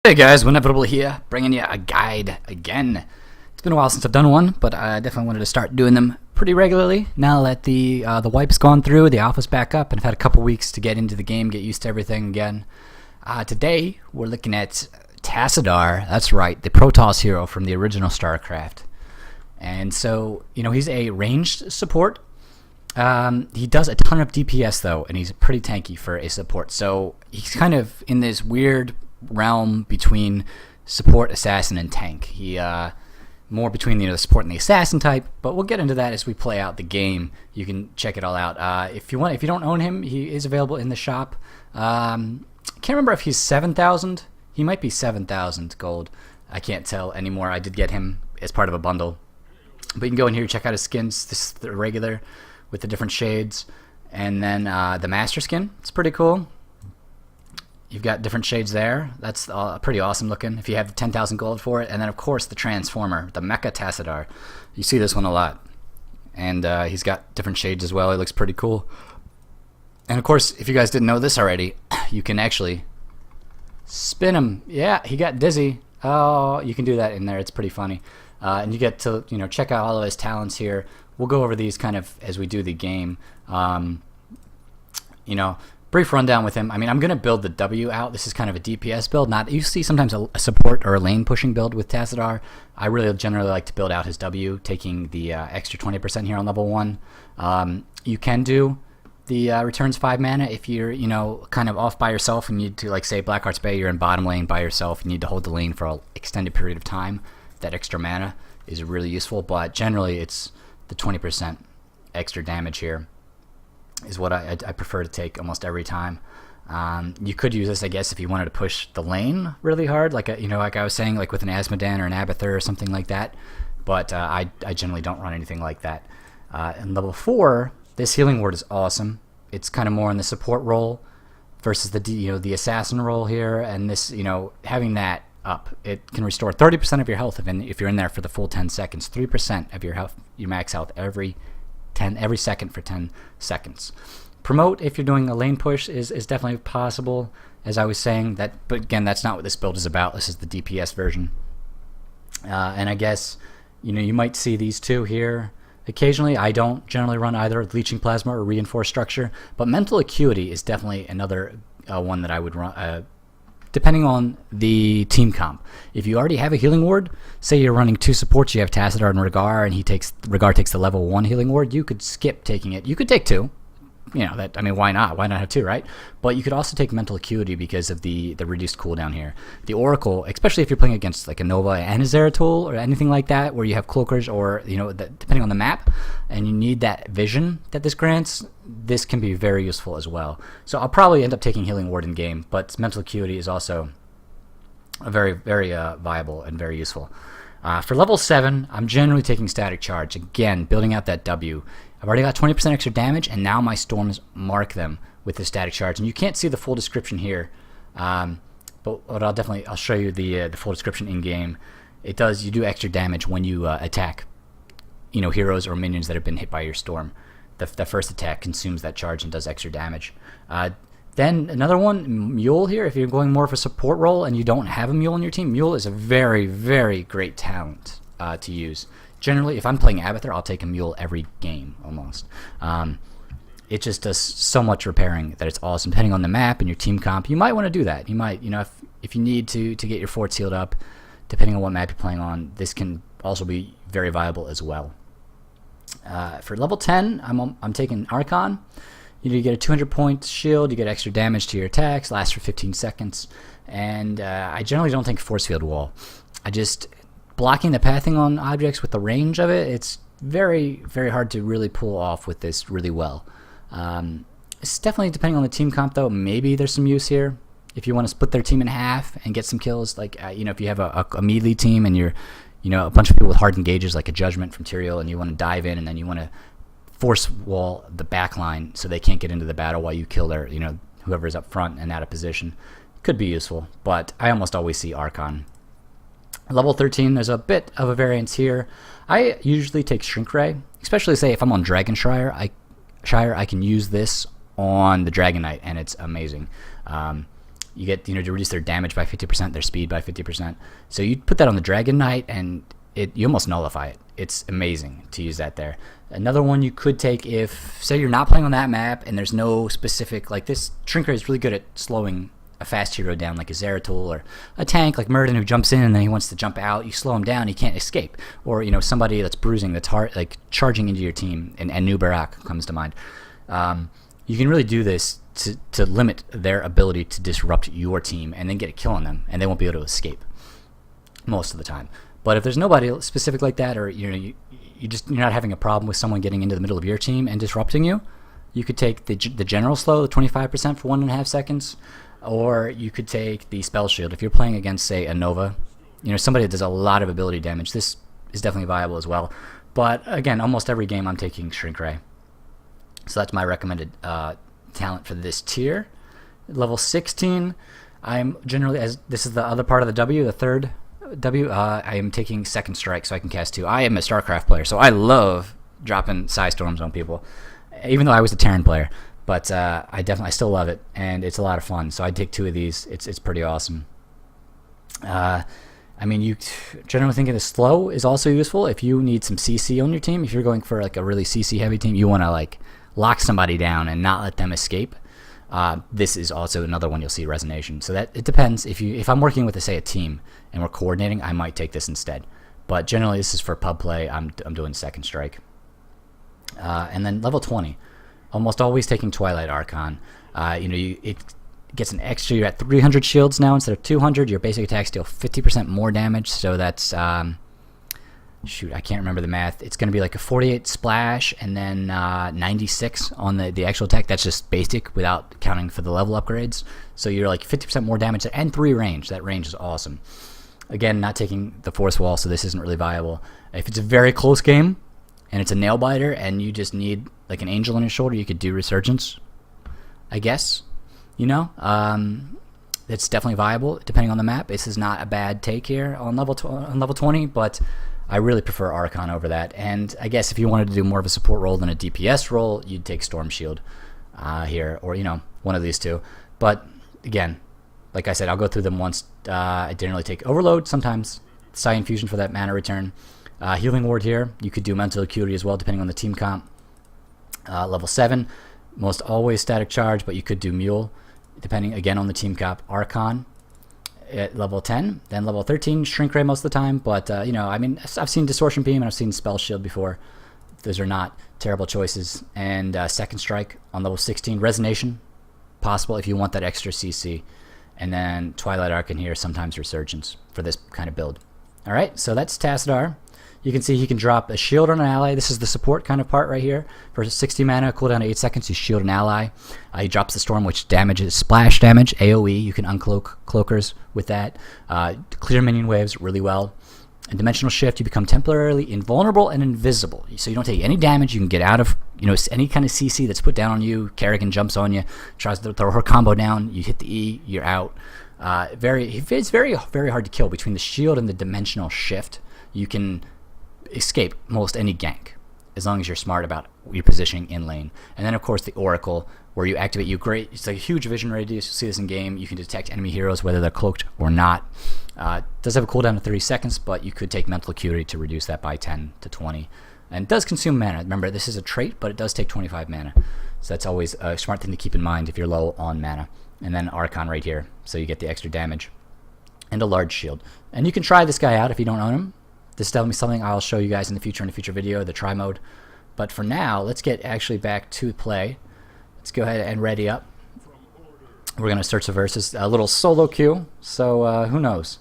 Hey guys, wInevitable here, bringing you a guide again. It's been a while since I've done one, but I definitely wanted to start doing them pretty regularly. Now that the wipe's gone through, the alpha's back up, and I've had a couple weeks to get into the game, get used to everything again. Today, we're looking at Tassadar. That's right, the Protoss hero from the original StarCraft. And so, he's a ranged support. He does a ton of DPS though, and he's pretty tanky for a support. So he's kind of in this weird realm between support, assassin, and tank. He more between the support and the assassin type, but we'll get into that as we play out the game. You can check it all out. If you don't own him, he is available in the shop. Can't remember if he's 7,000. He might be 7,000 gold. I can't tell anymore. I did get him as part of a bundle, but you can go in here, check out his skins. This is the regular with the different shades, and then the master skin. It's pretty cool. You've got different shades there. That's pretty awesome looking if you have 10,000 gold for it. And then, of course, the Transformer, the Mecha Tassadar. You see this one a lot. And he's got different shades as well. It looks pretty cool. And, of course, if you guys didn't know this already, you can actually spin him. Yeah, he got dizzy. Oh, you can do that in there. It's pretty funny. And you get to check out all of his talents here. We'll go over these kind of as we do the game. Brief rundown with him. I mean, I'm going to build the W out. This is kind of a DPS build. You see sometimes a support or a lane pushing build with Tassadar. I really generally like to build out his W, taking the extra 20% here on level 1. You can do the returns 5 mana if you're, kind of off by yourself and you need to, like, say, Blackheart's Bay, you're in bottom lane by yourself. You need to hold the lane for an extended period of time. That extra mana is really useful, but generally it's the 20% extra damage here is what I prefer to take almost every time. You could use this, I guess, if you wanted to push the lane really hard, like like I was saying, like with an Asmodan or an Abathur or something like that. But I generally don't run anything like that. In level 4, this healing ward is awesome. It's kind of more in the support role versus the assassin role here, and this having that up, it can restore 30% of your health if you're in there for the full 10 seconds. 3% of your health, your max health every second for 10 seconds. Promote if you're doing a lane push is definitely possible, as I was saying. But again, that's not what this build is about. This is the DPS version. And I guess you might see these two here occasionally. I don't generally run either Leeching Plasma or Reinforced Structure, but Mental Acuity is definitely another one that I would run, depending on the team comp. If you already have a healing ward, say you're running 2 supports, you have Tassadar and Rhaegar, and Rhaegar takes the level 1 healing ward, you could skip taking it. You could take 2. Why not? Why not have 2, right? But you could also take Mental Acuity because of the reduced cooldown here. The Oracle, especially if you're playing against like a Nova and a Zeratul or anything like that, where you have cloakers or depending on the map, and you need that vision that this grants, this can be very useful as well. So I'll probably end up taking Healing Ward in game, but Mental Acuity is also a very, very viable and very useful. For level 7, I'm generally taking Static Charge. Again, building out that W. I've already got 20% extra damage, and now my storms mark them with the Static Charge. And you can't see the full description here, but I'll show you the full description in game. You do extra damage when you attack, heroes or minions that have been hit by your storm. The first attack consumes that charge and does extra damage. Then another one, Mule here. If you're going more of a support role and you don't have a Mule in your team, Mule is a very, very great talent to use. Generally, if I'm playing Abathur, I'll take a Mule every game, almost. It just does so much repairing that it's awesome. Depending on the map and your team comp, you might want to do that. You might, if you need to get your fort sealed up, depending on what map you're playing on, this can also be very viable as well. For level 10, I'm taking Archon. You get a 200-point shield, you get extra damage to your attacks, lasts for 15 seconds, and I generally don't think Force Field Wall. Blocking the pathing on objects with the range of it, it's very, very hard to really pull off with this really well. It's definitely depending on the team comp, though. Maybe there's some use here. If you want to split their team in half and get some kills, like, if you have a melee team and you're, a bunch of people with hard engages, like a Judgment from Tyrael, and you want to dive in and then you want to force wall the back line so they can't get into the battle while you kill their, whoever's up front and out of position. Could be useful, but I almost always see Archon. Level 13, there's a bit of a variance here. I usually take Shrink Ray, especially say if I'm on Dragon Shire, I can use this on the Dragon Knight, and it's amazing. You get, to reduce their damage by 50%, their speed by 50%. So you put that on the Dragon Knight, and you almost nullify it. It's amazing to use that there. Another one you could take if, say, you're not playing on that map and there's no specific, like this Shrink Ray is really good at slowing a fast hero down, like a Zeratul, or a tank like Murden who jumps in and then he wants to jump out. You slow him down, he can't escape. Or somebody that's bruising, that's like charging into your team, and Nubarak comes to mind. You can really do this to limit their ability to disrupt your team and then get a kill on them, and they won't be able to escape most of the time. But if there's nobody specific like that, or you're not having a problem with someone getting into the middle of your team and disrupting you, you could take the general slow, the 25% for 1.5 seconds, or you could take the spell shield. If you're playing against, say, a Nova, somebody that does a lot of ability damage, this is definitely viable as well. But again, almost every game I'm taking Shrink Ray. So that's my recommended talent for this tier. Level 16, I'm generally, as this is the other part of the W, the third W, I am taking Second Strike so I can cast 2. I am a StarCraft player, so I love dropping Psy Storms on people, even though I was a Terran player. But I still love it, and it's a lot of fun. So I'd take 2 of these. It's pretty awesome. You generally think of the slow is also useful if you need some CC on your team. If you're going for like a really CC heavy team, you want to like lock somebody down and not let them escape. This is also another one you'll see resonation. So that it depends. If I'm working with, say, a team and we're coordinating, I might take this instead. But generally, this is for pub play. I'm doing Second Strike. And then level 20, almost always taking Twilight Archon. It gets an extra. You're at 300 shields now instead of 200. Your basic attacks deal 50% more damage. So that's shoot, I can't remember the math. It's going to be like a 48 splash and then 96 on the actual attack. That's just basic without counting for the level upgrades. So you're like 50% more damage and 3 range. That range is awesome. Again, not taking the force wall, so this isn't really viable. If it's a very close game and it's a nail biter and you just need like an angel on your shoulder, you could do Resurgence, I guess. It's definitely viable depending on the map. This is not a bad take here on level 20, but I really prefer Archon over that. And I guess if you wanted to do more of a support role than a DPS role, you'd take Storm Shield here, or one of these two. But again, like I said, I'll go through them once. I generally take Overload, sometimes Psi Infusion for that mana return. Healing Ward here. You could do Mental Acuity as well, depending on the team comp. Level 7, most always Static Charge, but you could do Mule, depending again on the team comp. Archon at level 10, then level 13, Shrink Ray most of the time. But I've seen Distortion Beam and I've seen Spell Shield before. Those are not terrible choices. And Second Strike on level 16, Resonation, possible if you want that extra CC. And then Twilight Archon here, sometimes Resurgence for this kind of build. All right, so that's Tassadar. You can see he can drop a shield on an ally. This is the support kind of part right here. For 60 mana, cooldown to 8 seconds, you shield an ally. He drops the storm, which damages splash damage, AoE. You can uncloak cloakers with that. Clear minion waves really well. And dimensional shift, you become temporarily invulnerable and invisible. So you don't take any damage. You can get out of any kind of CC that's put down on you. Kerrigan jumps on you, tries to throw her combo down. You hit the E, you're out. It's very, very hard to kill. Between the shield and the dimensional shift, you can escape most any gank as long as you're smart about your positioning in lane. And then of course the Oracle, where you activate it's like a huge vision radius. You'll see this in game. You can detect enemy heroes whether they're cloaked or not. Does have a cooldown of 30 seconds, but you could take Mental Acuity to reduce that by 10 to 20. And it does consume mana. Remember, this is a trait, but it does take 25 mana. So that's always a smart thing to keep in mind if you're low on mana. And then Archon right here, so you get the extra damage. And a large shield. And you can try this guy out if you don't own him. This is definitely something I'll show you guys in a future video, the try mode. But for now, let's get actually back to play. Let's go ahead and ready up. We're going to search the verses. A little solo queue, so who knows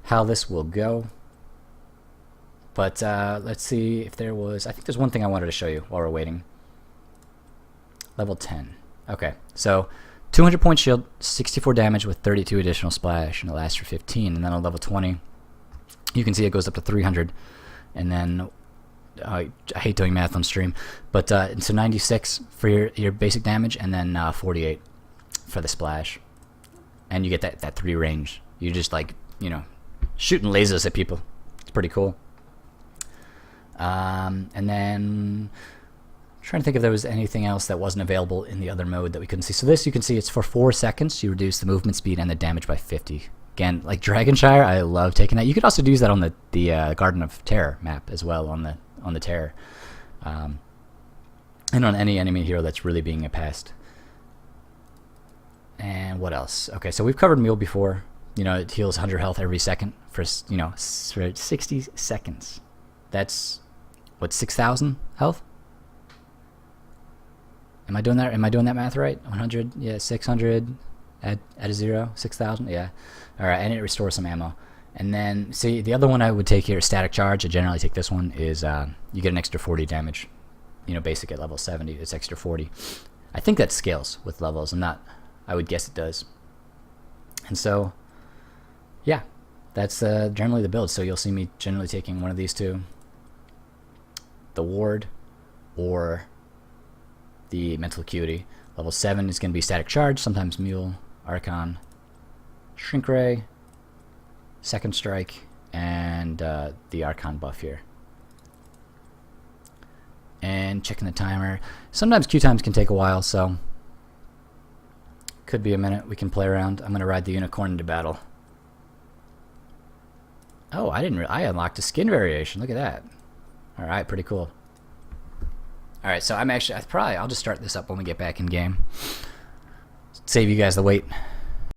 how this will go. But let's see if there was... I think there's one thing I wanted to show you while we're waiting. Level 10. Okay, so 200 point shield, 64 damage with 32 additional splash, and it lasts for 15. And then on level 20... you can see it goes up to 300, and then I hate doing math on stream, but it's a 96 for your basic damage, and then 48 for the splash, and you get that 3 range. You're just like shooting lasers at people. It's pretty cool. And then Trying to think if there was anything else that wasn't available in the other mode that we couldn't see. So this, you can see it's for 4 seconds. You reduce the movement speed and the damage by 50. Again, like Dragonshire, I love taking that. You could also use that on the Garden of Terror map as well, on the Terror, and on any enemy hero that's really being a pest. And what else? Okay, so we've covered Mule before. You know, it heals 100 health every second for, you know, for 60 seconds. That's what, 6,000 health? Am I doing that? Am I doing that math right? 100, yeah, 600. Add a 0, 6,000. Yeah. All right, and it restores some ammo. And then, see, the other one I would take here is Static Charge. I generally take this one. Is you get an extra 40 damage. You know, basic at level 70, it's extra 40. I think that scales with levels. I would guess it does. And so, yeah, that's generally the build. So you'll see me generally taking one of these two, the Ward, or the Mental Acuity. Level 7 is going to be Static Charge, sometimes Mule, Archon, Shrink Ray, Second Strike, and the Archon buff here. And checking the timer. Sometimes Q times can take a while, so could be a minute. We can play around. I'm going to ride the Unicorn into battle. Oh, I unlocked a skin variation. Look at that. All right, pretty cool. All right, so I'll just start this up when we get back in game. Save you guys the wait.